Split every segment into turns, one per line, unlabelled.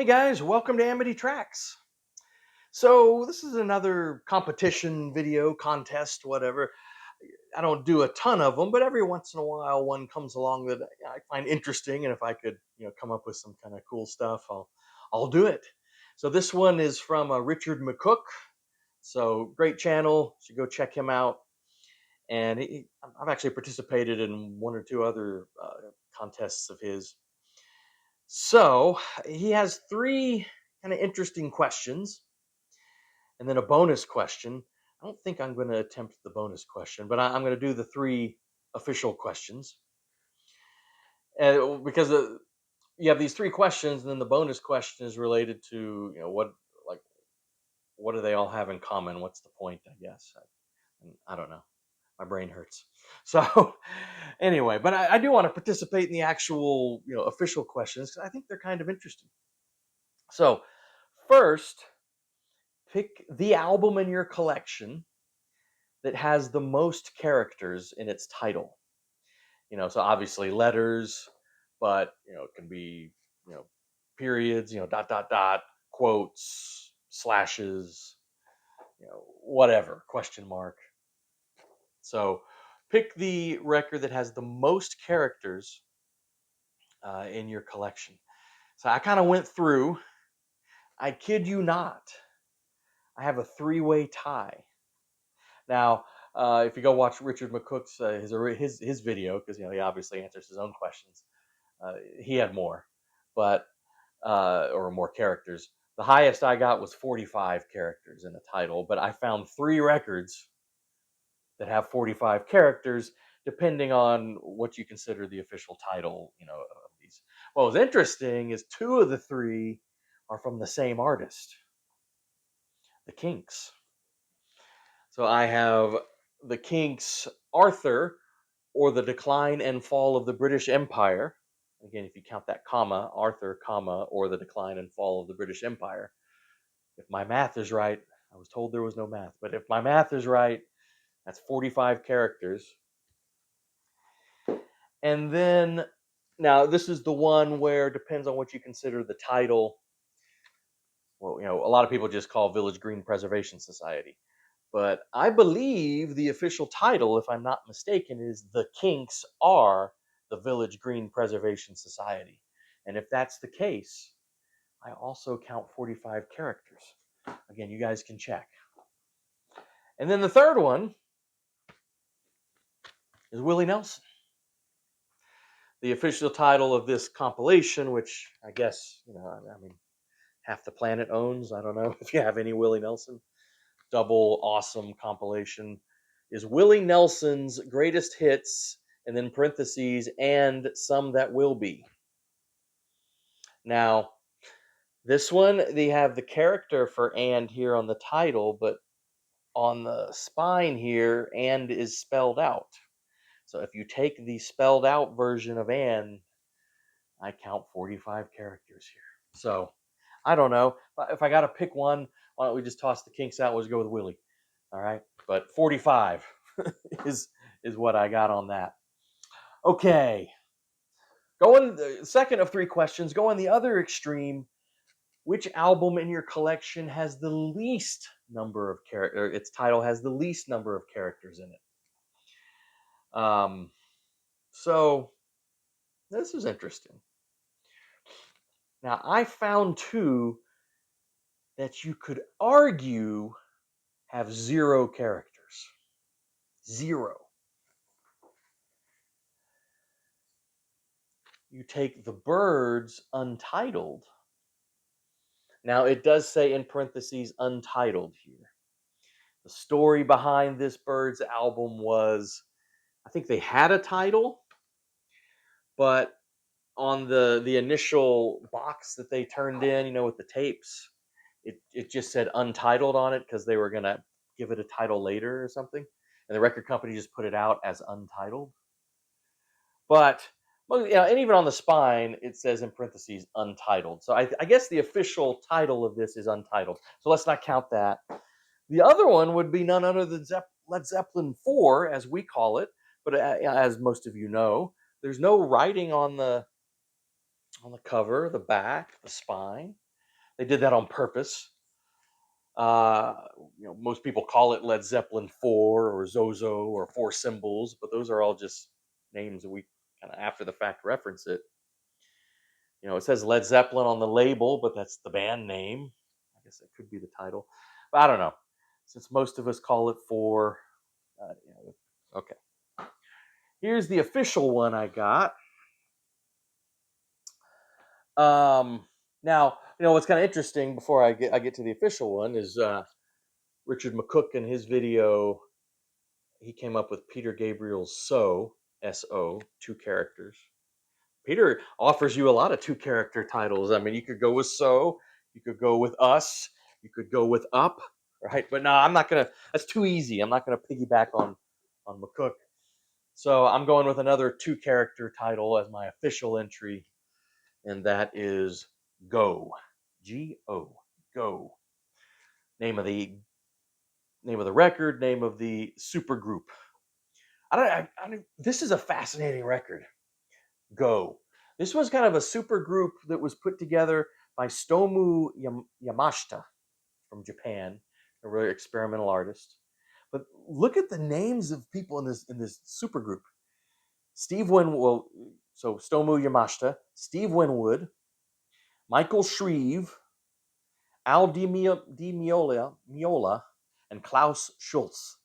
guys, welcome to Amity Tracks. So this is another competition video, contest, whatever. I don't do a ton of them, but every once in a while one comes along that I find interesting, and if I could, come up with some kind of cool stuff, I'll do it. So this one is from Richard McCook. So great channel, you should go check him out. And I've actually participated in one or two other contests of his. So he has three kind of interesting questions and then a bonus question. I don't think I'm going to attempt the bonus question, but I'm going to do the three official questions. Because you have these three questions, and then the bonus question is related to, what do they all have in common? What's the point, I guess? I don't know. My brain hurts. So anyway, but I do want to participate in the actual, official questions because I think they're kind of interesting. So first, pick the album in your collection that has the most characters in its title. So obviously letters, but it can be, periods, dot dot dot, quotes, slashes, whatever, question mark. So pick the record that has the most characters in your collection. So I kind of went through. I kid you not, I have a three-way tie. Now, if you go watch Richard McCook's his video, because he obviously answers his own questions, he had more, but or more characters. The highest I got was 45 characters in a title, but I found three records that have 45 characters, depending on what you consider the official title, of these. What was interesting is two of the three are from the same artist, the Kinks. So I have the Kinks' Arthur, or the Decline and Fall of the British Empire. Again, if you count that comma, Arthur, comma, or the Decline and Fall of the British Empire. If my math is right, I was told there was no math, but if my math is right, that's 45 characters. And then, now this is the one where it depends on what you consider the title. Well, a lot of people just call Village Green Preservation Society. But I believe the official title, if I'm not mistaken, is The Kinks Are the Village Green Preservation Society. And if that's the case, I also count 45 characters. Again, you guys can check. And then the third one is Willie Nelson. The official title of this compilation, which I guess, half the planet owns. I don't know if you have any Willie Nelson. Double awesome compilation is Willie Nelson's greatest hits, and then parentheses, and some that will be. Now, this one, they have the character for and here on the title, but on the spine here, and is spelled out. So if you take the spelled out version of and, I count 45 characters here. So I don't know. If I got to pick one, why don't we just toss the Kinks out? Let's go with Willie. All right. But 45 is what I got on that. Okay. Going the second of three questions, go on the other extreme. Which album in your collection has the least number of characters? Its title has the least number of characters in it. So this is interesting. Now, I found two that you could argue have zero characters. Zero. You take the Byrds Untitled. Now, it does say in parentheses Untitled here. The story behind this Byrds album was, I think they had a title, but on the initial box that they turned in, with the tapes, it just said Untitled on it because they were going to give it a title later or something. And the record company just put it out as Untitled. But, and even on the spine, it says in parentheses Untitled. So I guess the official title of this is Untitled. So let's not count that. The other one would be none other than Led Zeppelin 4, as we call it. But as most of you know, there's no writing on the cover, the back, the spine. They did that on purpose. Uh, most people call it Led Zeppelin 4 or Zozo or Four Symbols, but those are all just names that we kind of after the fact reference it. It says Led Zeppelin on the label, but that's the band name. I guess it could be the title, but I don't know. Since most of us call it Four, okay. Here's the official one I got. Now, what's kind of interesting before I get to the official one is Richard McCook in his video. He came up with Peter Gabriel's So, S-O, 2 characters. Peter offers you a lot of 2 character titles. I mean, you could go with So, you could go with Us, you could go with Up, right? But no, I'm not gonna. That's too easy. I'm not gonna piggyback on McCook. So I'm going with another 2 character title as my official entry, and that is Go, G-O, Go. Name of the record, name of the super group. This is a fascinating record. Go. This was kind of a super group that was put together by Stomu Yamashita from Japan, a really experimental artist. But look at the names of people in this super group. So Stomu Yamashita, Steve Winwood, Michael Shreve, Al Di Miola, and Klaus Schultz.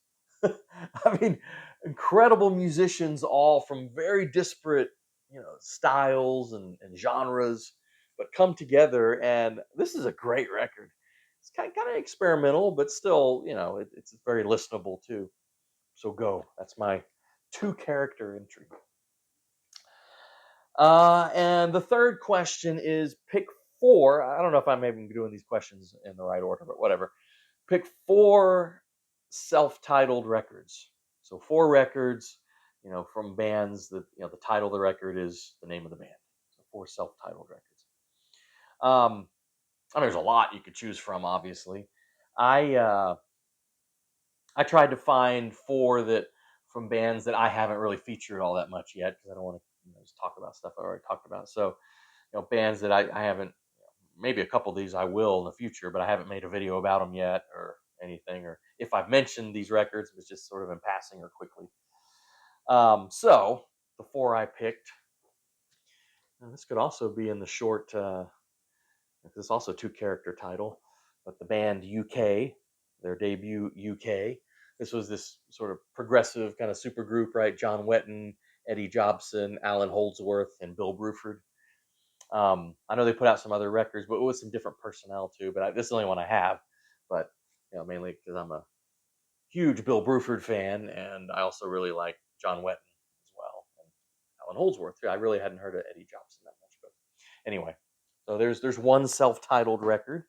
I mean, incredible musicians, all from very disparate, styles and genres, but come together. And this is a great record. It's kind of experimental, but still, it's very listenable too. So Go. That's my 2 character entry. And the third question is pick 4. I don't know if I'm even doing these questions in the right order, but whatever. Pick 4 self-titled records. So 4 records, from bands that, the title of the record is the name of the band. So 4 self-titled records. There's a lot you could choose from, obviously. I tried to find 4 that from bands that I haven't really featured all that much yet, because I don't want to just talk about stuff I already talked about. So, bands that I haven't, maybe a couple of these I will in the future, but I haven't made a video about them yet or anything, or if I've mentioned these records, it was just sort of in passing or quickly. So the 4 I picked, and this could also be in the short, this is also 2 character title, but the band UK, their debut UK. This was this sort of progressive kind of super group, right? John Wetton, Eddie Jobson, Alan Holdsworth, and Bill Bruford. I know they put out some other records, but with some different personnel too. But this is the only one I have. But mainly because I'm a huge Bill Bruford fan, and I also really like John Wetton as well, and Alan Holdsworth too. I really hadn't heard of Eddie Jobson that much, but anyway. So there's one self-titled record.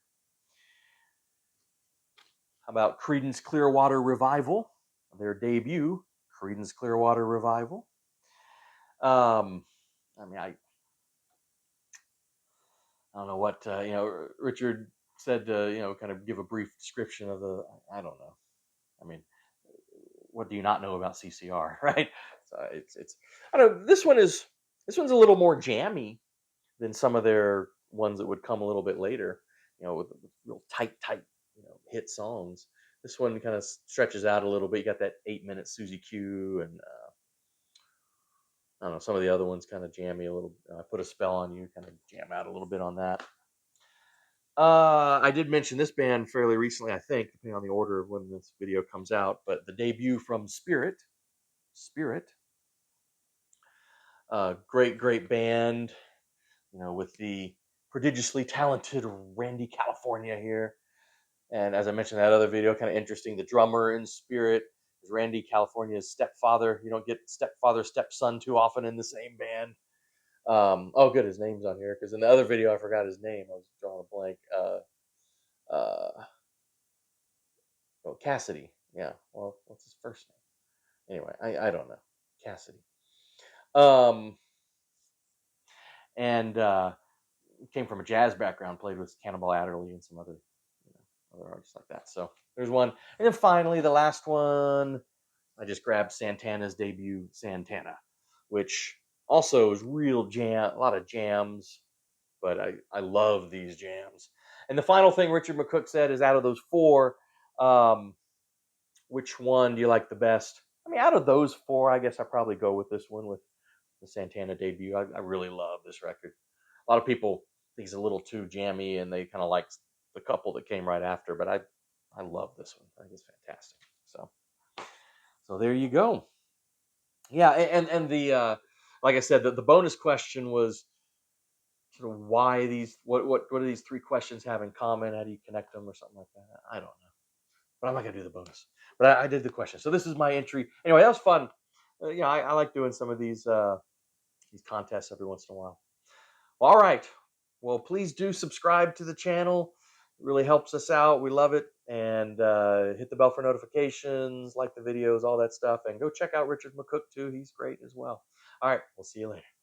How about Creedence Clearwater Revival? Their debut, Creedence Clearwater Revival. I don't know what Richard said to kind of give a brief description of the. I don't know. I mean, what do you not know about CCR, right? So it's I don't know. This one's a little more jammy than some of their ones that would come a little bit later. With real tight hit songs. This one kind of stretches out a little bit. You got that 8-minute Susie Q, and I don't know, some of the other ones kind of jammy a little. I Put a Spell on You, kind of jam out a little bit on that. I did mention this band fairly recently, I think, depending on the order of when this video comes out. But the debut from Spirit, great band. With the prodigiously talented Randy California here. And as I mentioned in that other video, kind of interesting. The drummer in Spirit is Randy California's stepfather. You don't get stepfather, stepson too often in the same band. Oh, good, his name's on here, because in the other video I forgot his name. I was drawing a blank. Cassidy. Yeah. Well, what's his first name? Anyway, I don't know. Cassidy. And came from a jazz background. Played with Cannibal Adderley and some other other artists like that. So there's one, and then finally the last one. I just grabbed Santana's debut, Santana, which also is real jam. A lot of jams, but I love these jams. And the final thing Richard McCook said is, out of those four, um, which one do you like the best? I mean, out of those four, I guess I probably go with this one, with the Santana debut. I really love this record. A lot of people think it's a little too jammy, and they kind of like the couple that came right after, but I love this one. I think it's fantastic. So there you go. Yeah, and the like I said, the bonus question was sort of why these what do these three questions have in common? How do you connect them, or something like that? I don't know, but I'm not gonna do the bonus. But I did the question. So this is my entry. Anyway, that was fun. Yeah, I like doing some of these contests every once in a while. Well, all right. Well, please do subscribe to the channel. It really helps us out. We love it. And hit the bell for notifications, like the videos, all that stuff. And go check out Richard McCook too. He's great as well. All right. We'll see you later.